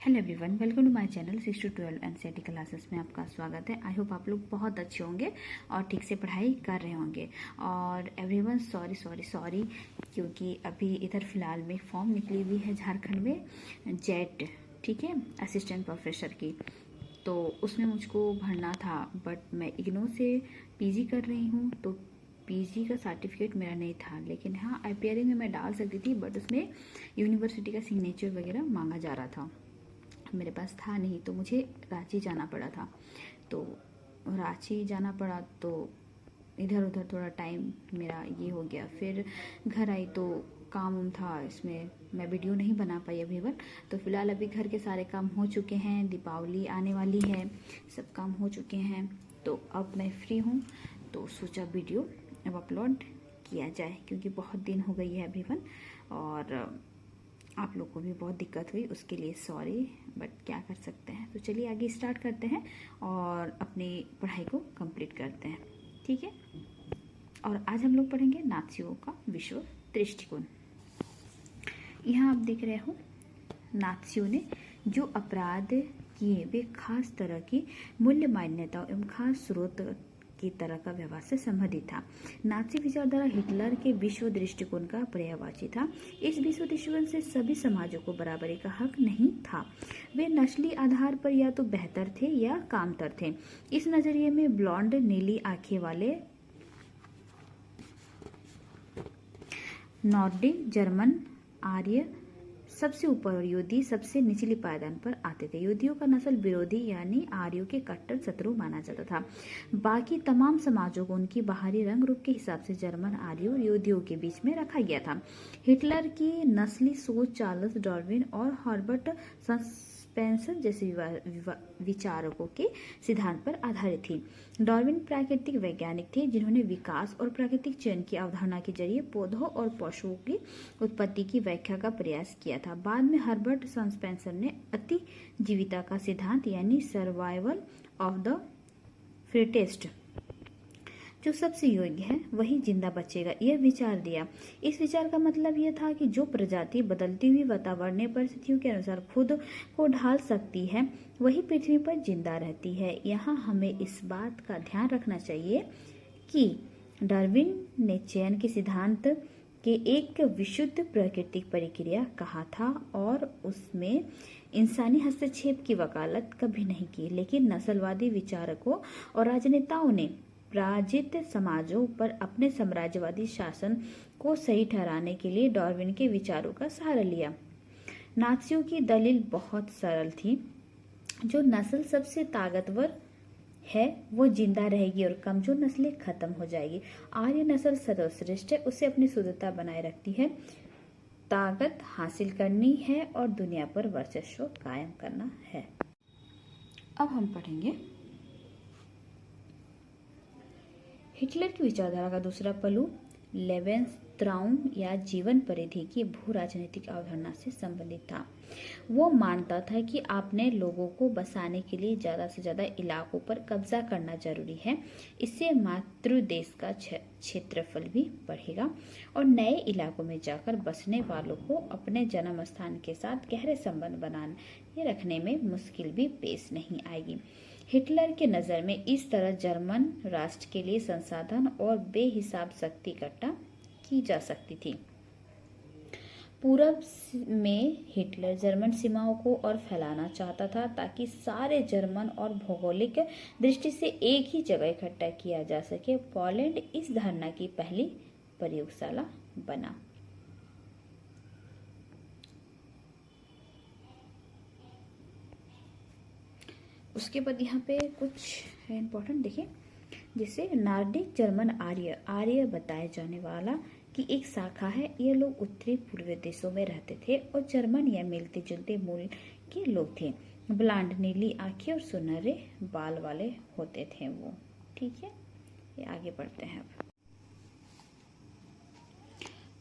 Hello everyone, welcome to my channel 6 to 12 NCERT classes में आपका स्वागत है। आई होप आप लोग बहुत अच्छे होंगे और ठीक से पढ़ाई कर रहे होंगे। और एवरीवन सॉरी क्योंकि अभी इधर फिलहाल में फॉर्म निकली हुई है झारखंड में जेट, ठीक है, असिस्टेंट प्रोफेसर की। तो उसमें मुझको भरना था, बट मैं इग्नोर से पीजी कर रही हूँ, तो पीजी का सर्टिफिकेट मेरा नहीं था। लेकिन हाँ, आईपीआरए में मैं डाल सकती थी, बट उसमें यूनिवर्सिटी का सिग्नेचर वगैरह मांगा जा रहा था, मेरे पास था नहीं, तो मुझे रांची जाना पड़ा था। तो रांची जाना पड़ा तो इधर उधर थोड़ा टाइम मेरा ये हो गया। फिर घर आई तो काम उम था, इसमें मैं वीडियो नहीं बना पाई अभी वन। तो फिलहाल अभी घर के सारे काम हो चुके हैं, दीपावली आने वाली है, सब काम हो चुके हैं। तो अब मैं फ्री हूँ, तो सोचा वीडियो अब अपलोड किया जाए, क्योंकि बहुत दिन हो गई है अभी वन। और आप लोग को भी बहुत दिक्कत हुई, उसके लिए सॉरी, बट क्या कर सकते हैं। तो चलिए आगे स्टार्ट करते हैं और अपनी पढ़ाई को कंप्लीट करते हैं, ठीक है। और आज हम लोग पढ़ेंगे नात्सियों का विश्व दृष्टिकोण। यहाँ आप देख रहे हो, नात्सियों ने जो अपराध किए वे खास तरह की मूल्य मान्यताओं एवं खास स्रोत की तरह का व्यवहार से संबंधित था। नाजी विचारधारा हिटलर के विश्व दृष्टिकोण का पर्यायवाची था। इस विश्व दृष्टिकोण से सभी समाजों को बराबरी का हक नहीं था। वे नस्ली आधार पर या तो बेहतर थे या कामतर थे। इस नजरिए में ब्लॉन्ड नीली आंखें वाले नॉर्डिक जर्मन आर्य सबसे ऊपर और यहूदी सबसे निचली पायदान पर आते थे। यहूदियों का नस्ल विरोधी यानी आर्यों के कट्टर शत्रु माना जाता था। बाकी तमाम समाजों को उनकी बाहरी रंग रूप के हिसाब से जर्मन आर्यों और यहूदियों के बीच में रखा गया था। हिटलर की नस्ली सोच चार्ल्स डार्विन और हॉर्बर्ट स्पेंसर जैसे विचारकों के सिद्धांत पर आधारित थी। डार्विन प्राकृतिक वैज्ञानिक थे, जिन्होंने विकास और प्राकृतिक चयन की अवधारणा के जरिए पौधों और पशुओं की उत्पत्ति की व्याख्या का प्रयास किया था। बाद में हर्बर्ट स्पेंसर ने अति जीविता का सिद्धांत यानी सर्वाइवल ऑफ द फिटेस्ट, जो सबसे योग्य है वही जिंदा बचेगा, यह विचार दिया। इस विचार का मतलब यह था कि जो प्रजाति बदलती हुई वातावरणीय परिस्थितियों के अनुसार खुद को ढाल सकती है वही पृथ्वी पर जिंदा रहती है। यहाँ हमें इस बात का ध्यान रखना चाहिए कि डार्विन ने चयन के सिद्धांत के एक विशुद्ध प्राकृतिक प्रक्रिया कहा था और उसमें इंसानी हस्तक्षेप की वकालत कभी नहीं की। लेकिन नस्लवादी विचारकों और राजनेताओं ने पराजित समाजों पर अपने साम्राज्यवादी शासन को सही ठहराने के लिए डार्विन के विचारों का सहारा लिया। नात्सियों की दलील बहुत सरल थी। जो नस्ल सबसे ताकतवर है वो जिंदा रहेगी और कमजोर नस्लें खत्म हो जाएगी। आर्य नस्ल सर्वश्रेष्ठ है, उसे अपनी शुद्धता बनाए रखती है, ताकत हासिल करनी है और दुनिया पर वर्चस्व कायम करना है। अब हम पढ़ेंगे हिटलर की विचारधारा का दूसरा पहलू लेवेंसत्राउम या जीवन परिधि की भू राजनीतिक अवधारणा से संबंधित था। वो मानता था कि अपने लोगों को बसाने के लिए ज्यादा से ज्यादा इलाकों पर कब्जा करना जरूरी है। इससे मातृ देश का क्षेत्रफल भी बढ़ेगा और नए इलाकों में जाकर बसने वालों को अपने जन्म स्थान के साथ गहरे संबंध बनाए रखने में मुश्किल भी पेश नहीं आएगी। हिटलर के नज़र में इस तरह जर्मन राष्ट्र के लिए संसाधन और बेहिसाब शक्ति इकट्ठा की जा सकती थी। पूर्व में हिटलर जर्मन सीमाओं को और फैलाना चाहता था, ताकि सारे जर्मन और भौगोलिक दृष्टि से एक ही जगह इकट्ठा किया जा सके। पोलैंड इस धारणा की पहली प्रयोगशाला बना। उसके बाद यहाँ पे कुछ है इम्पोर्टेंट, देखिए, जिसे नॉर्डिक जर्मन आर्य बताया जाने वाला की एक शाखा है। ये लोग उत्तरी पूर्वी देशों में रहते थे और जर्मन या मिलते जुलते मूल के लोग थे। ब्लांड नीली आंखें और सुनहरे बाल वाले होते थे वो, ठीक है। ये आगे बढ़ते हैं।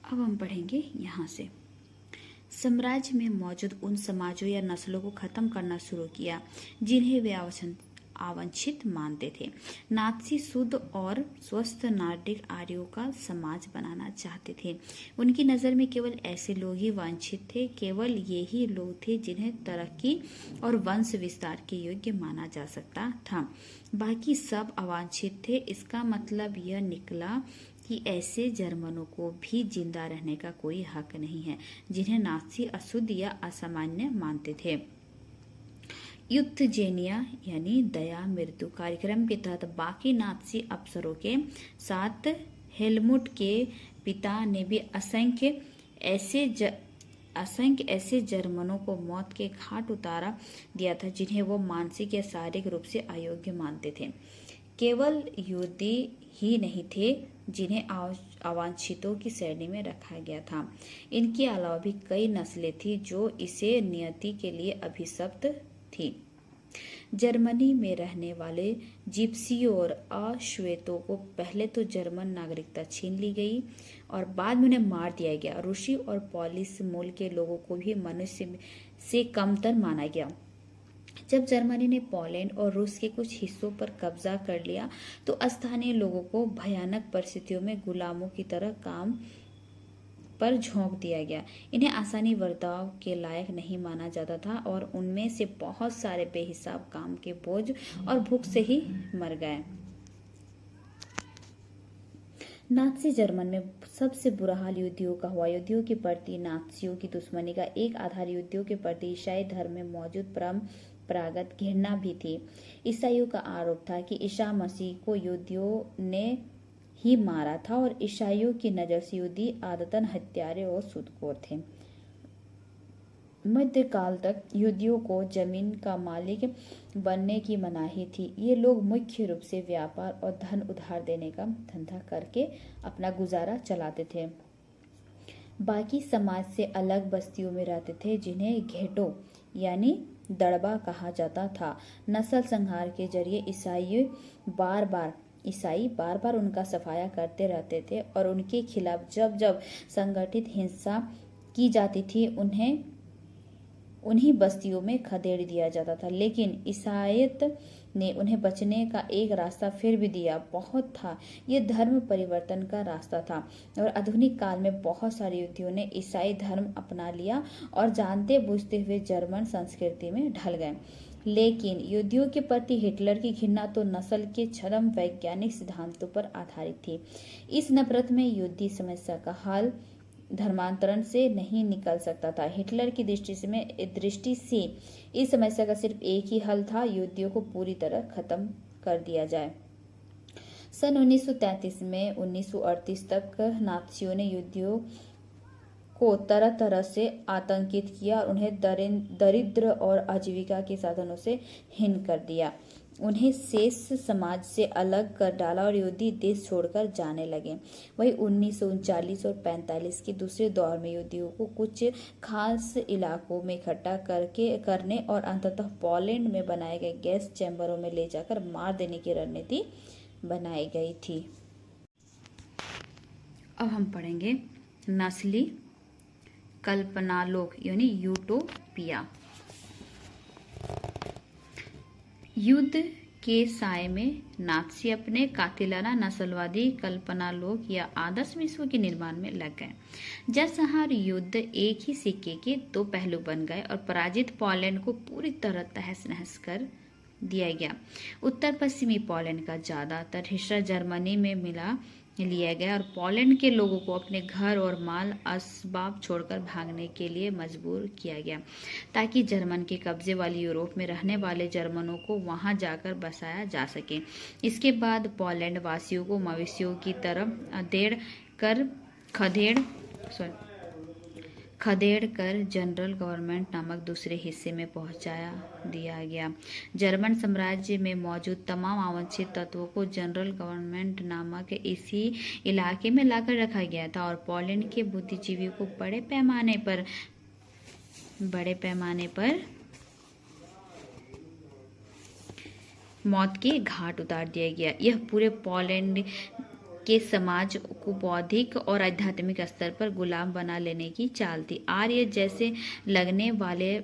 अब हम पढ़ेंगे यहाँ से, साम्राज्य में मौजूद उन समाजों या नस्लों को खत्म करना शुरू किया जिन्हें वे आवांछित मानते थे। नात्सी शुद्ध और स्वस्थ नार्डिक आर्यों का समाज बनाना चाहते थे। उनकी नज़र में केवल ऐसे लोग ही वांछित थे, केवल ये ही लोग थे जिन्हें तरक्की और वंश विस्तार के योग्य माना जा सकता था। बाकी सब अवांछित थे। इसका मतलब यह निकला कि ऐसे जर्मनों को भी जिंदा रहने का कोई हक नहीं है जिन्हें नात्सी अशुद्ध या असामान्य मानते थे। यूथजेनिया यानी दया मृत्यु कार्यक्रम के तहत बाकी नात्सी अफसरों के साथ हेलमुट के पिता ने भी असंख्य ऐसे जर्मनों को मौत के घाट उतारा दिया था जिन्हें वो मानसिक या शारीरिक रूप से अयोग्य मानते थे। केवल यहूदी ही नहीं थे जिन्हें अवांछितों की श्रेणी में रखा गया था। इनके अलावा भी कई नस्लें थीं जो इसे नियति के लिए अभिशप्त थी। जर्मनी में रहने वाले जिप्सियों और अश्वेतों को पहले तो जर्मन नागरिकता छीन ली गई और बाद में उन्हें मार दिया गया। रूसी और पोलिश मूल के लोगों को भी मनुष्य से कमतर माना गया। जब जर्मनी ने पोलैंड और रूस के कुछ हिस्सों पर कब्जा कर लिया तो स्थानीय लोगों को भयानक परिस्थितियों में गुलामों की तरह काम पर झोंक दिया गया। इन्हें आसानी बर्ताव के लायक नहीं माना जाता था और उनमें से बहुत सारे बेहिसाब काम के बोझ और भूख से ही मर गए। नात्सी जर्मन में सबसे बुरा हाल यहूदियों का हुआ। यहूदियों के प्रति नात्सियों की दुश्मनी का एक आधार यहूदियों के प्रति ईसाई धर्म में मौजूद परंपरागत घृणा भी थी। ईसाइयों का आरोप था कि ईसा मसीह को यहूदियों ने ही मारा था और ईसाइयों की नज़र से यहूदी आदतन हत्यारे और सूदखोर थे। मध्यकाल तक यहूदियों को जमीन का मालिक बनने की मनाही थी। ये लोग मुख्य रूप से व्यापार और धन उधार देने का धंधा करके अपना गुजारा चलाते थे। बाकी समाज से अलग बस्तियों में रहते थे जिन्हें घेटो यानी दड़बा कहा जाता था। नस्ल संहार के जरिए ईसाई बार बार उनका सफाया करते रहते थे और उनके खिलाफ जब जब संगठित हिंसा की जाती थी उन्हीं बस्तियों में खदेड़ दिया जाता था। लेकिन ईसाईयत ने उन्हें बचने का एक रास्ता फिर भी दिया बहुत था। ये धर्म परिवर्तन का रास्ता था और आधुनिक काल में बहुत सारे यहूदियों ने ईसाई धर्म अपना लिया और जानते बूझते हुए जर्मन संस्कृति में ढल गए। लेकिन यहूदियों के प्रति हिटलर की घृणा तो नस्ल के छद्म वैज्ञानिक सिद्धांतों पर आधारित थी। इस नफरत में यहूदी समस्या का हल धर्मांतरण से नहीं निकल सकता था। हिटलर की दृष्टि से इस समस्या का सिर्फ एक ही हल था, यहूदियों को पूरी तरह खत्म कर दिया जाए। सन 1933 में 1938 तक नात्सियों ने यहूदियों को तरह तरह से आतंकित किया और उन्हें दरिद्र और आजीविका के साधनों से हीन कर दिया। उन्हें शेष समाज से अलग कर डाला और यहूदी देश छोड़कर जाने लगे। वही 1939 और 45 के दूसरे दौर में यहूदियों को कुछ खास इलाकों में इकट्ठा करने और अंततः पोलैंड में बनाए गए गैस चैम्बरों में ले जाकर मार देने की रणनीति बनाई गई थी। अब हम पढ़ेंगे नस्ली कल्पनालोक यानी यूटोपिया। युद्ध के साय में नात्सी अपने कातिलाना नस्लवादी कल्पनालोक या आदर्श विश्व के निर्माण में लग गए। जरसंहार युद्ध एक ही सिक्के के दो पहलू बन गए और पराजित पोलैंड को पूरी तरह तहस नहस कर दिया गया। उत्तर पश्चिमी पोलैंड का ज्यादातर हिस्सा जर्मनी में मिला लिया गया और पोलैंड के लोगों को अपने घर और माल असबाब छोड़कर भागने के लिए मजबूर किया गया ताकि जर्मन के कब्जे वाली यूरोप में रहने वाले जर्मनों को वहां जाकर बसाया जा सके। इसके बाद पोलैंड वासियों को मवेशियों की तरह खदेड़ कर जनरल गवर्नमेंट नामक दूसरे हिस्से में पहुंचाया दिया गया। जर्मन साम्राज्य में मौजूद तमाम अवांछित तत्वों को जनरल गवर्नमेंट नामक इसी इलाके में लाकर रखा गया था और पोलैंड के बुद्धिजीवियों को बड़े पैमाने पर मौत के घाट उतार दिया गया। यह पूरे पोलैंड के समाज को बौद्धिक और आध्यात्मिक स्तर पर गुलाम बना लेने की चाल थी। आर्य जैसे लगने वाले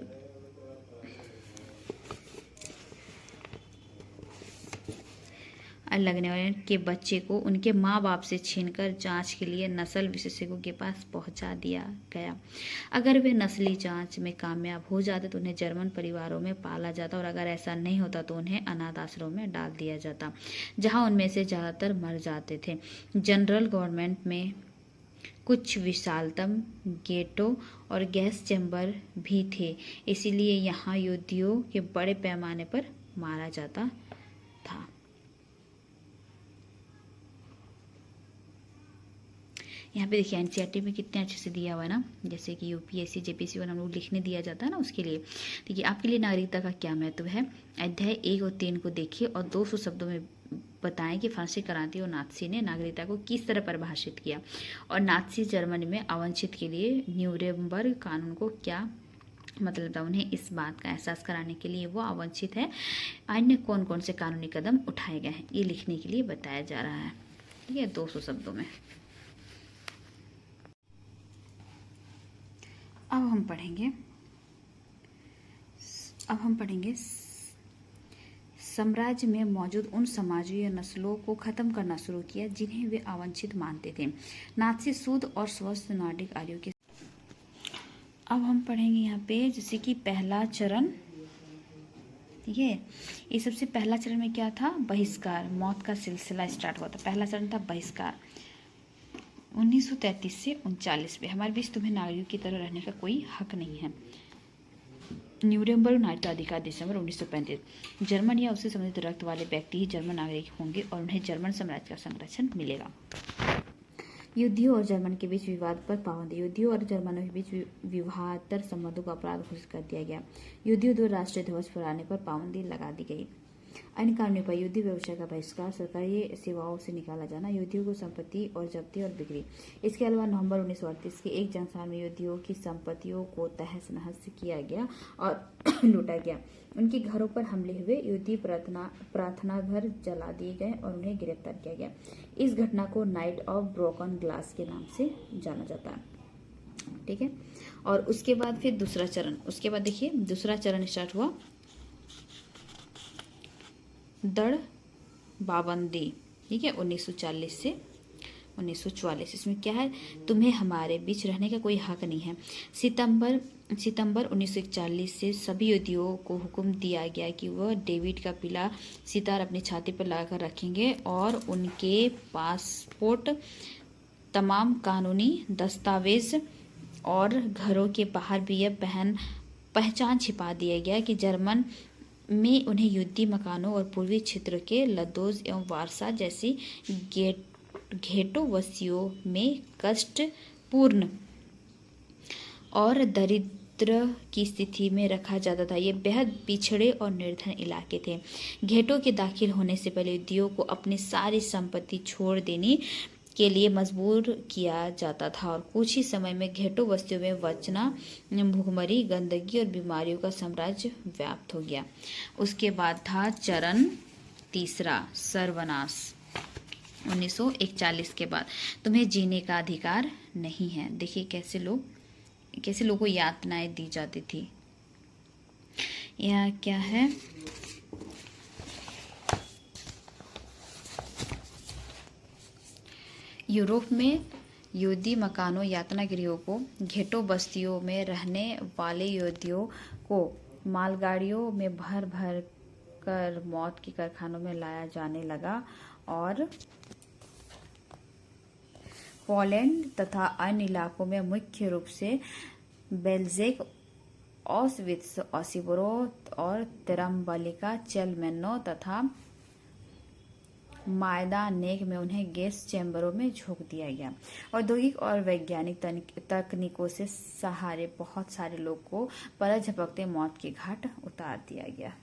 लगने वाले के बच्चे को उनके माँ बाप से छीनकर जांच के लिए नस्ल विशेषज्ञों के पास पहुंचा दिया गया। अगर वे नस्ली जांच में कामयाब हो जाते तो उन्हें जर्मन परिवारों में पाला जाता, और अगर ऐसा नहीं होता तो उन्हें अनाथ आश्रम में डाल दिया जाता, जहां उनमें से ज़्यादातर मर जाते थे। जनरल गवर्नमेंट में कुछ विशालतम गेटो और गैस चैम्बर भी थे, इसीलिए यहाँ यहूदियों के बड़े पैमाने पर मारा जाता था। यहाँ पे देखिए एनसीईआरटी में कितने अच्छे से दिया हुआ है ना, जैसे कि यूपीएससी जेपीएससी को हम लोग लिखने दिया जाता है ना, उसके लिए देखिए आपके लिए नागरिकता का क्या महत्व है। अध्याय 1 और 3 को देखिए और 200 शब्दों में बताएं कि फ्रांसीसी क्रांति और नात्सी ने नागरिकता को किस तरह परिभाषित किया, और नात्सी जर्मनी में अवंचित के लिए न्यूरेमबर्ग कानून को क्या मतलब था। उन्हें इस बात का एहसास कराने के लिए वो अवंचित है, अन्य कौन कौन से कानूनी कदम उठाए गए हैं, ये लिखने के लिए बताया जा रहा है। ठीक है, 200 शब्दों में। अब हम पढ़ेंगे साम्राज्य में मौजूद उन समाजों या नस्लों को खत्म करना शुरू किया जिन्हें वे अवांछित मानते थे। नात्सी शुद्ध और स्वस्थ नॉर्डिक आर्यों के। अब हम पढ़ेंगे यहाँ पे जैसे कि पहला चरण। ठीक है, ये सबसे पहला चरण में क्या था, बहिष्कार, मौत का सिलसिला स्टार्ट हुआ था। पहला चरण था बहिष्कार 1933 से 39 में। हमारे बीच तुम्हें नागरिकों की तरह रहने का कोई हक नहीं है। न्यूरेमबर्ग नागरिकता अधिकार दिसंबर 1935। जर्मन या उससे संबंधित रक्त वाले व्यक्ति ही जर्मन नागरिक होंगे और उन्हें जर्मन साम्राज्य का संरक्षण मिलेगा। यहूदियों और जर्मन के बीच विवाद पर पाबंदी। यहूदियों और जर्मनों के बीच विवाहेतर संबंधों का अपराध घोषित कर दिया गया। यहूदियों द्वारा राष्ट्रीय ध्वज फहराने पर पाबंदी लगा दी गई। अन्य कानूनी उपाय, यहूदी व्यवसाय का बहिष्कार, सरकारी सेवाओं से निकाला जाना, यहूदियों को संपत्ति और जब्ती और बिक्री। इसके अलावा नवंबर 1938 के एक जनसभा में यहूदियों की संपत्तियों को तहस नहस किया गया और लूटा गया। उनके घरों पर हमले हुए, यहूदी प्रार्थना घर जला दिए गए और उन्हें गिरफ्तार किया गया। इस घटना को नाइट ऑफ ब्रोकन ग्लास के नाम से जाना जाता है। ठीक है, और उसके बाद फिर दूसरा चरण, उसके बाद देखिए दूसरा चरण स्टार्ट हुआ दड़ पाबंदी। ठीक है, 1940 से 1944। इसमें क्या है, तुम्हें हमारे बीच रहने का कोई हक नहीं है। सितंबर 1941 से सभी यहूदियों को हुक्म दिया गया कि वह डेविड का पीला सितार अपनी छाती पर लगाकर रखेंगे और उनके पासपोर्ट, तमाम कानूनी दस्तावेज और घरों के बाहर भी यह पहचान छिपा दिया गया कि जर्मन में उन्हें यहूदी मकानों और पूर्वी क्षेत्र के लदोज एवं वारसा जैसी घेटो वसियों में कष्टपूर्ण और दरिद्र की स्थिति में रखा जाता था। ये बेहद पिछड़े और निर्धन इलाके थे। घेटो के दाखिल होने से पहले यहूदियों को अपनी सारी संपत्ति छोड़ देने के लिए मजबूर किया जाता था और कुछ ही समय में घेटो बस्तियों में वचना, भूखमरी, गंदगी और बीमारियों का साम्राज्य व्याप्त हो गया। उसके बाद था चरण तीसरा, सर्वनाश। 1941 के बाद तुम्हें जीने का अधिकार नहीं है। देखिए कैसे लोगों को यातनाएं दी जाती थी। यह क्या है, यूरोप में यहूदी मकानों, यातना गृहों को, घेटो बस्तियों में रहने वाले यहूदियों को मालगाड़ियों में भर भर कर मौत के कारखानों में लाया जाने लगा और पोलैंड तथा अन्य इलाकों में मुख्य रूप से बेल्जेक, ऑस्विट्स, ओसिबोरोत और तिरम्बलिका, चेलमेनो तथा मायदानेक में उन्हें गैस चैम्बरों में झोंक दिया गया। औद्योगिक और वैज्ञानिक तकनीकों से सहारे बहुत सारे लोग को पलक झपकते मौत के घाट उतार दिया गया।